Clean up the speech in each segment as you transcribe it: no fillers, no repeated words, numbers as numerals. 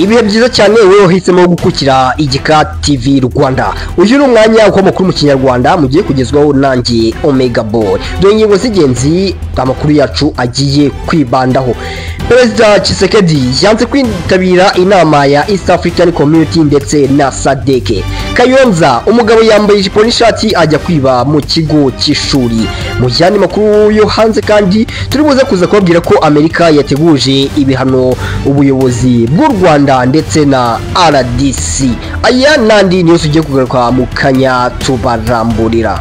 ibihe byiza cyane wewe uhisemo gukukira igika TV Rwanda. Uyu ni umwanya uko makuru mu Kinyarwanda mugiye kugezwaho nanjye Omega Boy. Dore ingingo z'ingenzi amakuru yacu agiye kwibandaho. Perezida Tshisekedi yanze kwitabira inama ya East African Community ndetse na SADC. Kayonza umugabo yambaye ijipo n'ishati ajya kwiba mu kigo cy'ishuri. Mu yandi makuru yo hanze kandi turi buze kuza kubabwira ko Amerika yateguje ibihano ubuyobozi bw'u Rwanda ndetse na RDC. Aya nandi niyo tugiye kugaruka mu kanya tubaramburira.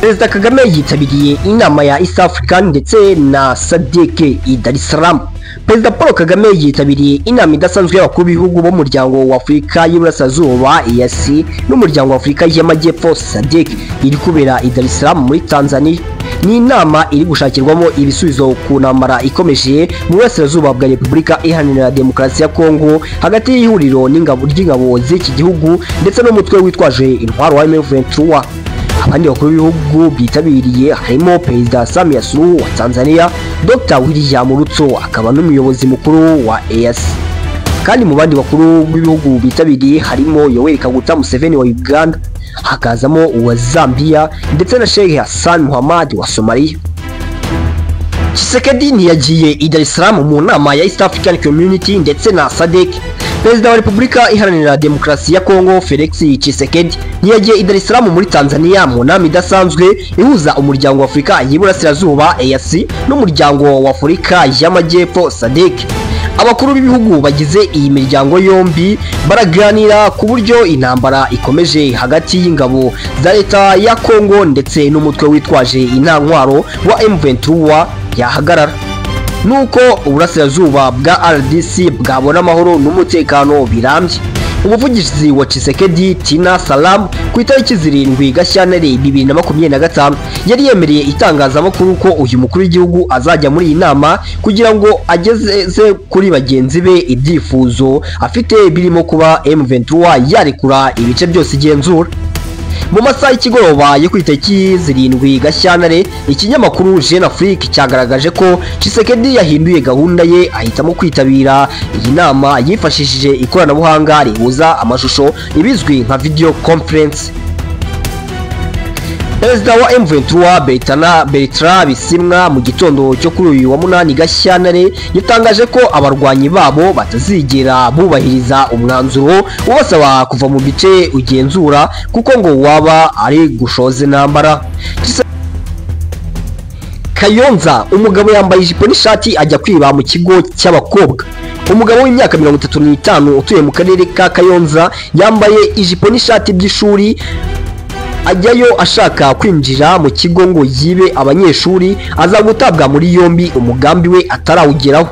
Perezida Kagame yitabiriye inama ya East African ndetse na SADC i Dar es Salaam. Perezida Paul Kagame yitabiriye inama idasanzwe y'abakuru b'ibihugu bo mu muryango wa Afurika y'Iburasirazuba EAC n'umuryango wa Afurika y'Amajyepfo SADC iri kubera i Dar es Salaam muri Tanzania. Ni inama iri gushakirwamo ibisubizo ku ntambara ikomeje mu burasirazuba bwa Repubulika Iharanira Demokarasi ya Kongo hagati y'ihuriro n'ingabo z'iki gihugu ndetse n'umutwe witwaje intwaro wa M23. Abandi bakuru b'ibihugu bitabiriye harimo Perezida Samia Suluhu wa Tanzania, Dr. William Ruto akaba n'umuyobozi mukuru wa EAC. Kandi mu bandi bakuru b'ibihugu bitabiriye harimo Yoweri Kaguta Museveni wa Uganda, hakazamo uwa Zambia ndetse na Sheikh Hassan Mohamud wa Somalia. Tshisekedi ntiyagiye i Dar es Salaam mu nama ya East African Community ndetse na SADC. Perezida wa Repubulika Iharanira Demokarasi ya Kongo Felix Tshisekedi ntiyagiye i Dar es Salaam muri Tanzania mu nama idasanzwe ihuza umuryango wa Afurika y'Iburasirazuba EAC n'umuryango wa Afurika y'Amajyepfo SADC. Abakuru b'ibihugu bagize iyi miryango yombi baraganira ku buryo intambara ikomeje hagati y'ingabo za leta ya Kongo ndetse n'umutwe witwaje intwaro wa M23 yahagarara. Nuko uburasirazuba bwa RDC bwabona amahoro n'umutekano birambye. Umuvugizi wa Tshisekedi Tina Salam ku itariki 7 Gashyantare 2025 yari yemereye itangazamakuru ko uyu mukuru w'igihugu azajya muri iyi nama kugira ngo ageze kuri bagenzi be ibyifuzo afite birimo kuba M23 yarekura ibice byose igenzura. Mu masaha y'ikigoroba yo ku itariki 7 Gashyantare ikinyamakuru Jeune Afrique cyagaragaje ko Tshisekedi yahinduye gahunda ye ahitamo kwitabira iyi nama yifashishije ikoranabuhanga rihuza amashusho ibizwi nka video conference. Perezida wa M23 Bertrand Bisimwa mu gitondo cyo kuri uyu wa 8 Gashyantare yatangaje ko abarwanyi babo batazigera bubahiriza umwanzuro ubasaba kuva mu bice ugenzura kuko ngo waba ari gushoza intambara. Kayonza umugabo yambaye ijipo n'ishati ajya kwiba mu kigo cy'abakobwa. Umugabo w'imyaka 35 utuye mu karere ka Kayonza yambaye ijipo n'ishati by'ishuri ajyayo ashaka kwinjira mu kigo ngo yibe abanyeshuri aza gutabwa muri yombi umugambi we atarawugeraho.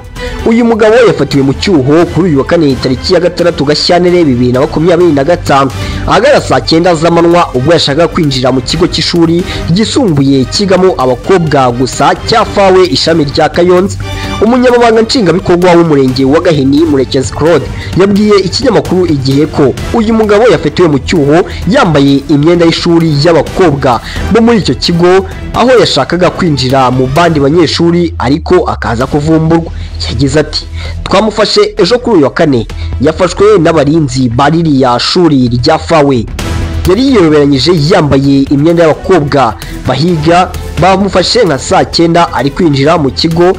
Uyu mugabo yafatiwe mu cyuho kuri uyu wa 4 tariki ya 6 Gashyantare 2025 ahagana saa 9 z'amanywa ubwo yashaka kwinjira mu kigo cy'ishuri gisumbuye kigamo abakobwa gusa cya Fawe ishami rya Kayonza. Umunyamabanga nshingabikorwa w'umurenge wa Gahini Murekezi Claude yabwiye ikinyamakuru Igihe ko uyu mugabo yafatiwe mu cyuho yambaye imyenda y'ishuri y'abakobwa bo muri icyo kigo aho yashakaga kwinjira mu bandi banyeshuri ariko akaza kuvumburwa. Yagize ati twamufashe ejo kuri uyu wa 4 yafashwe n'abarinzi baririya shuri rya Fawe yari yiyoberanyije yambaye imyenda y'abakobwa bahiga bamufashe nka saa 9 ari kwinjira mu kigo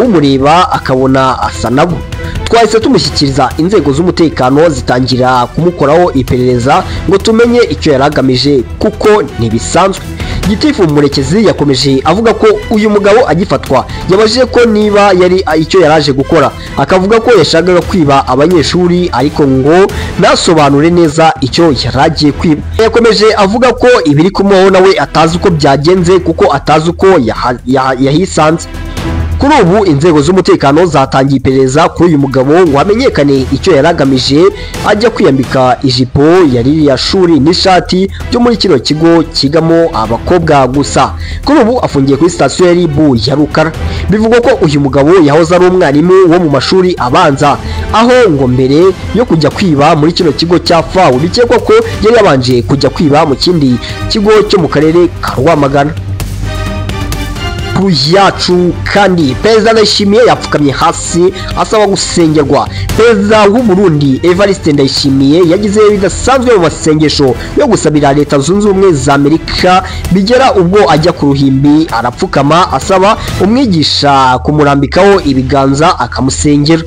umureba akabona asa nabo. Twahise tumushyikiriza inzego z'umutekano zitangira kumukoraho iperereza ngo tumenye icyo yaragamije kuko ntibisanzwe. Gitifu Murekezi yakomeje avuga ko uyu mugabo agifatwa yabajije ko niba yari icyo yaraje gukora akavuga ko yashakaga kwiba abanyeshuri ariko ngo nasobanure neza icyo yaragiye kwiba. Yakomeje avuga ko ibiri kumuho nawe atazi uko byagenze kuko atazi uko yahisanze. Kuri ubu inzego z'umutekano zatangiye iperereza kuri uyu mugabo ngo hamenyekane icyo yaragamije ajya kwiyambika ijipo yari ya shuri n'ishati byo muri kino kigo kigamo abakobwa gusa. Kuri ubu afungiye kuri station ya RIB ya Rukara. Bivugwa ko uyu mugabo yahoze ari umwarimu wo mu mashuri abanza aho ngo mbere yo kujya kwiba muri kino kigo cya Fawe bikekwa ko yari yabanje kujya kwiba mu kindi kigo cyo mu karere ka Rwamagana. amakuru yacu kandi perezida Ndayishimiye yapfukamye hasi asaba gusengerwa. Perezida w'u Burundi Evariste Ndayishimiye yagize bidasanzwe mu masengesho yo gusabira Leta Zunze Ubumwe za Amerika bigera ubwo ajya ku ruhimbi arapfukama asaba umwigisha kumurambikaho ibiganza akamusengera.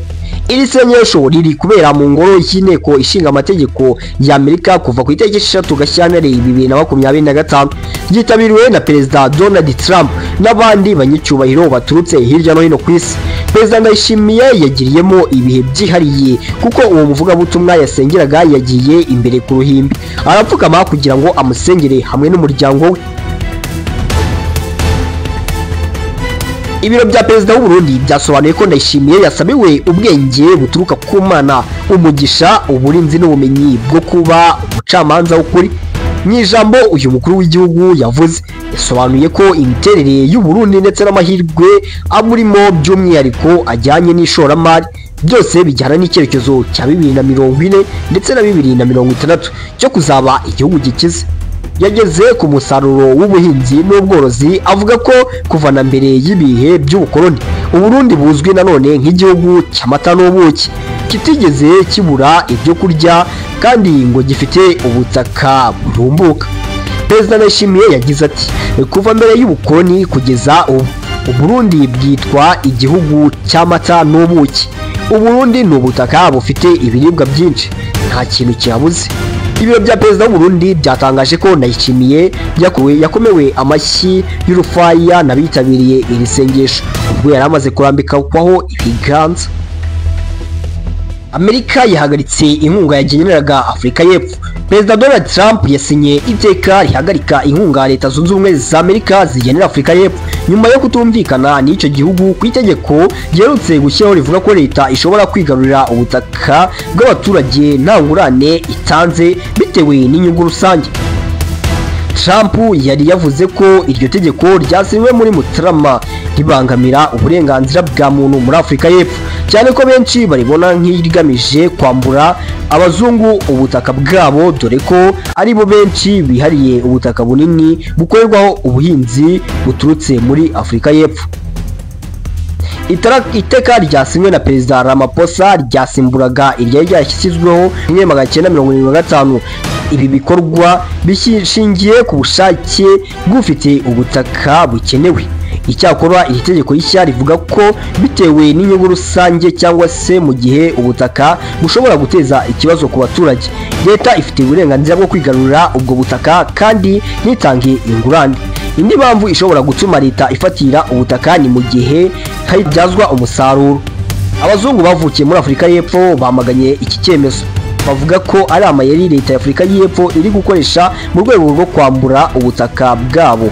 Iri sengesho riri kubera mu ngoro y'inteko ishinga amategeko ya Amerika kuva ku itariki 6 Gashyantare 2025, ryitabiriwe na Perezida Donald Trump n'abandi banyacyubahiro baturutse hirya no hino ku isi. Perezida Ndayishimiye yagiriyemo ibihe byihariye kuko uwo muvugabutumwa yasengeraga yagiye imbere ku ruhimbi arapfukama kugira ngo amusengere hamwe n'umuryango we. Ibiro bya perezida w'u Burundi byasobanuye ko Ndayishimiye yasabiwe ubwenge buturuka ku Mana, umugisha, uburinzi n'ubumenyi bwo kuba umucamanza w'ukuri. Mu ijambo uyu mukuru w'igihugu yavuze yasobanuye ko imiterere y'u Burundi ndetse n'amahirwe aburimo by'umwihariko ajyanye n'ishoramari byose bijyana n'icyerekezo cya 2040 ndetse na 2060 cyo kuzaba igihugu gikize. Yageze ku musaruro w'ubuhinzi n'ubworozi avuga ko kuva na mbere y'ibihe by'ubukoloni u Burundi buzwi nanone nk'igihugu cy'amata n'ubuki, kitigeze kibura ibyo kurya kandi ngo gifite ubutaka burumbuka. Perezida Ndayishimiye yagize ati kuva mbere y'ubukoloni kugeza ubu u Burundi bwitwa igihugu cy'amata n'ubuki. U Burundi ni ubutaka bufite ibiribwa byinshi, nta kintu kihabuze. Ibiro bya perezida w'u Burundi byatangaje ko Ndayishimiye yakomewe amashyi y'urufaya n'abitabiriye iri sengesho ubwo yari amaze kurambikwaho ibiganza. Amerika yahagaritse inkunga yageneraga Afurika y'Epfo. Perezida Donald Trump yasinye iteka rihagarika inkunga Leta Zunze Ubumwe za Amerika zigenera Afurika y'Epfo nyuma yo kutumvikana n'icyo gihugu ku itegeko giherutse gushyiraho rivuga ko leta ishobora kwigarurira ubutaka bw'abaturage nta ngurane itanze bitewe n'inyungu rusange. Trump yari yavuze ko iryo tegeko ryasinywe muri Mutarama ribangamira uburenganzira bwa muntu muri Afurika y'Epfo, cyane ko benshi baribona nk'irigamije kwambura abazungu ubutaka bwabo dore ko ari bo benshi bihariye ubutaka bunini bukorerwaho ubuhinzi buturutse muri Afurika y'Epfo. Iteka ryasinywe na Perezida Ramaphosa ryasimburaga iryari ryashyizweho 1975. Ibi bikorwa bishingiye ku bushake bw'ufite ubutaka bukenewe. Icyakora iri tegeko rishya rivuga ko bitewe n'inyungu rusange cyangwa se mu gihe ubutaka bushobora guteza ikibazo ku baturage, leta ifite uburenganzira bwo kwigarurira ubwo butaka kandi ntitange ingurane. Indi mpamvu ishobora gutuma leta ifatira ubutaka ni mu gihe habyazwa umusaruro. Abazungu bavukiye muri Afurika y'Epfo bamaganye iki cyemezo, bavuga ko ari amayeri leta ya Afurika y'Epfo iri gukoresha mu rwego rwo kwambura ubutaka bwabo.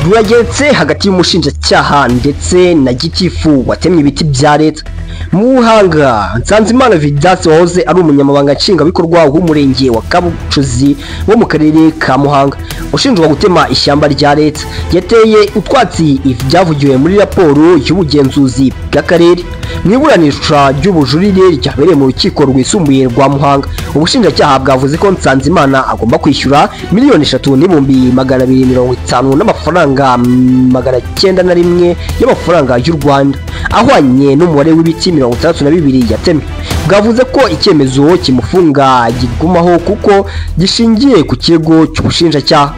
Ruragetse hagati y'umushinjacyaha ndetse na Gitifu watemye ibiti bya leta. Mu Buhanga, Nsanzimana Vidasi wahoze ari umunyamabanga nshingwabikorwa w'umurenge wa Kabucuzi wo mu karere ka Muhanga ushinjwa gutema ishyamba rya leta yateye utwatsi ibyavugiwe muri raporo y'ubugenzuzi bw'akarere. Mu iburanisha ry'ubujurire ryabereye mu rukiko rwisumbuye rwa Muhanga, ubushinjacyaha bwavuze ko Nsanzimana agomba kwishyura $3,250 n'amafaranga 901 y'amafaranga y'u Rwanda ahwanye n'umubare w'ibiti 62 yatemwe. Bwavuze ko icyemezo kimufunga gigumaho kuko gishingiye ku kirego cy'ubushinjacyaha.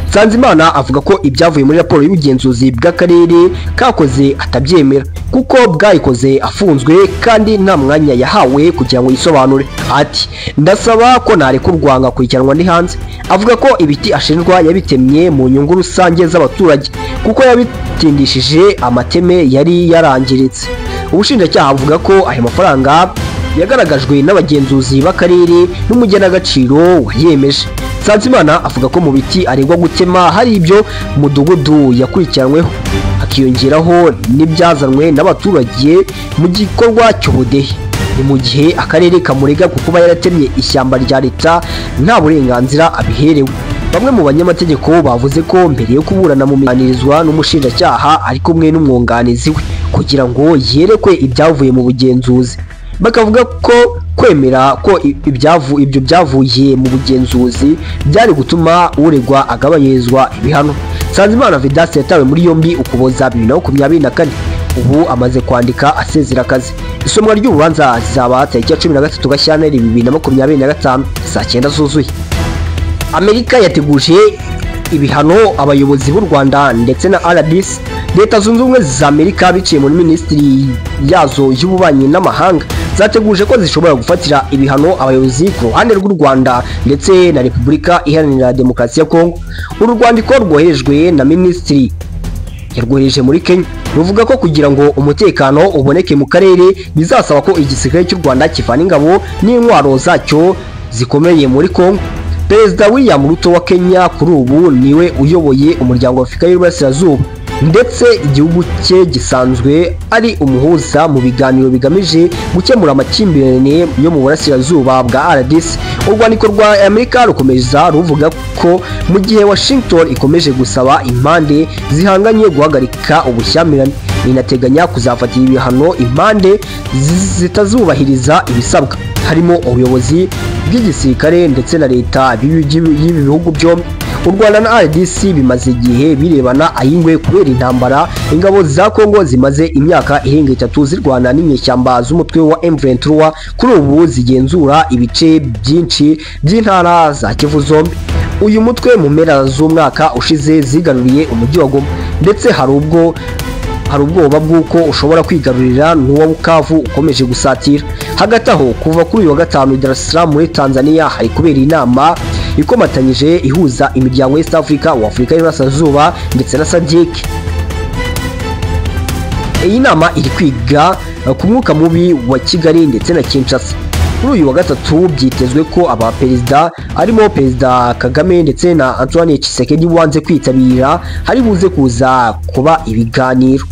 Nsanzimana avuga ko ibyavuye muri raporo y'ubugenzuzi bw'akarere kakoze atabyemera kuko bwayikoze afunzwe kandi nta mwanya yahawe kugira ngo yisobanure. Ati ndasaba ko narekurwa ngakurikiranwa ndi hanze. Avuga ko ibiti ashinjwa yabitemye mu nyungu rusange z'abaturage kuko yabitindishije amateme yari yarangiritse. Ubushinjacyaha avuga ko ayo mafaranga yagaragajwe n'abagenzuzi b'akarere n'umugenagaciro wayemeje. Nsanzimana avuga ko mu biti aregwa gutema hari ibyo mudugudu yakurikiranweho, hakiyongeraho n'ibyazanwe n'abaturage mu gikorwa cy'ubudehe. Ni mu gihe akarere kamurega kuba yaratemye ishyamba rya leta nta burenganzira abiherewe. Bamwe mu banyamategeko bavuze ko mbere yo kuburana mu miganirizwa n'umushinjacyaha ari kumwe n'umwunganizi we kugira ngo yerekwe ibyavuye mu bugenzuzi. bakavuga ko kwemera ko ibyo byavuye mu bugenzuzi byari gutuma uregwa agabanyirizwa ibihano. Nsanzimana Vedaste yatawe muri yombi Ukuboza 2024, ubu amaze kwandika asezera akazi. Isomwa ry'urubanza zizaba tariki ya 13 Gashyantare 2025 saa 9 zuzuye. Amerika yateguje ibihano abayobozi b'u Rwanda ndetse na RDC. Leta Zunze Ubumwe za Amerika biciye muri Minisitiri yazo y'ububanyi n'amahanga zateguje ko zishobora gufatira ibihano abayobozi ku ruhande rw'u Rwanda ndetse na Repubulika Iharanira Demokarasi ya Kongo. Uru rwandiko rwoherejwe na Minisitiri yarwohereje muri Kenya ruvuga ko kugira ngo umutekano uboneke mu karere bizasaba ko igisirikare cy'u Rwanda kivana ingabo n'intwaro zacyo zikomeye muri Kongo. Perezida William Ruto wa Kenya kuri ubu niwe uyoboye umuryango wa Afurika y'Uburasirazuba ndetse igihugu cye gisanzwe ari umuhuza mu biganiro bigamije gukemura amakimbirane yo mu burasirazuba bwa RDC. Urwandiko rwa Amerika rukomeza ruvuga ko mu gihe Washington ikomeje gusaba impande zihanganye guhagarika ubushyamirane, inateganya kuzafatira ibihano impande zitazubahiriza ibisabwa, harimo ubuyobozi bw'igisirikare ndetse na leta y'ibi bihugu byombi. U Rwanda na RDC bimaze igihe birebana ayingwe kubera intambara ingabo za Kongo zimaze imyaka irenga 3 zirwana n'inyeshyamba z'umutwe wa M23 kuri ubu zigenzura ibice byinshi by'intara za Kivu zombi. Uyu mutwe mu mpera z'umwaka ushize zigaruriye umujyi wa Goma ndetse hari ubwoba bw'uko ushobora kwigarurira n'uwa Bukavu ukomeje gusatira. Hagati aho kuva kuri uyu wa gatanu Dar es Salaam muri Tanzania hari kubera inama ikomatanyije ihuza imiryango East Africa wa Afurika y'Uburasirazuba ndetse na SADC. Iyi nama iri kwiga ku mwuka mubi wa Kigali ndetse na Kinshasa. Kuri uyu wa gatatu byitezwe ko abaperezida arimo Perezida Kagame ndetse na Antoine Tshisekedi wanze kwitabira hari buze kuza kuba ibiganiro.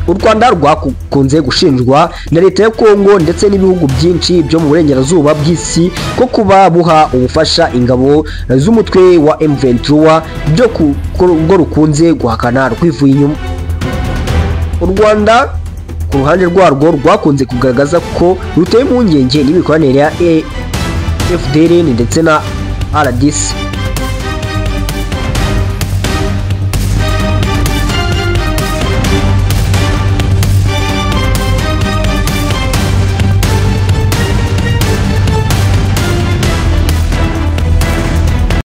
U Rwanda rwakunze gushinjwa na leta ya Kongo ndetse n'ibihugu byinshi byo mu burengerazuba bw'isi ko kuba buha ubufasha ingabo z'umutwe wa M23 byo ngo rukunze guhakana rwivuye inyuma. U Rwanda ku ruhande rwarwo rwakunze kugaragaza ko ruteye impungenge n'imikoranire ya FDLN ndetse na RDC.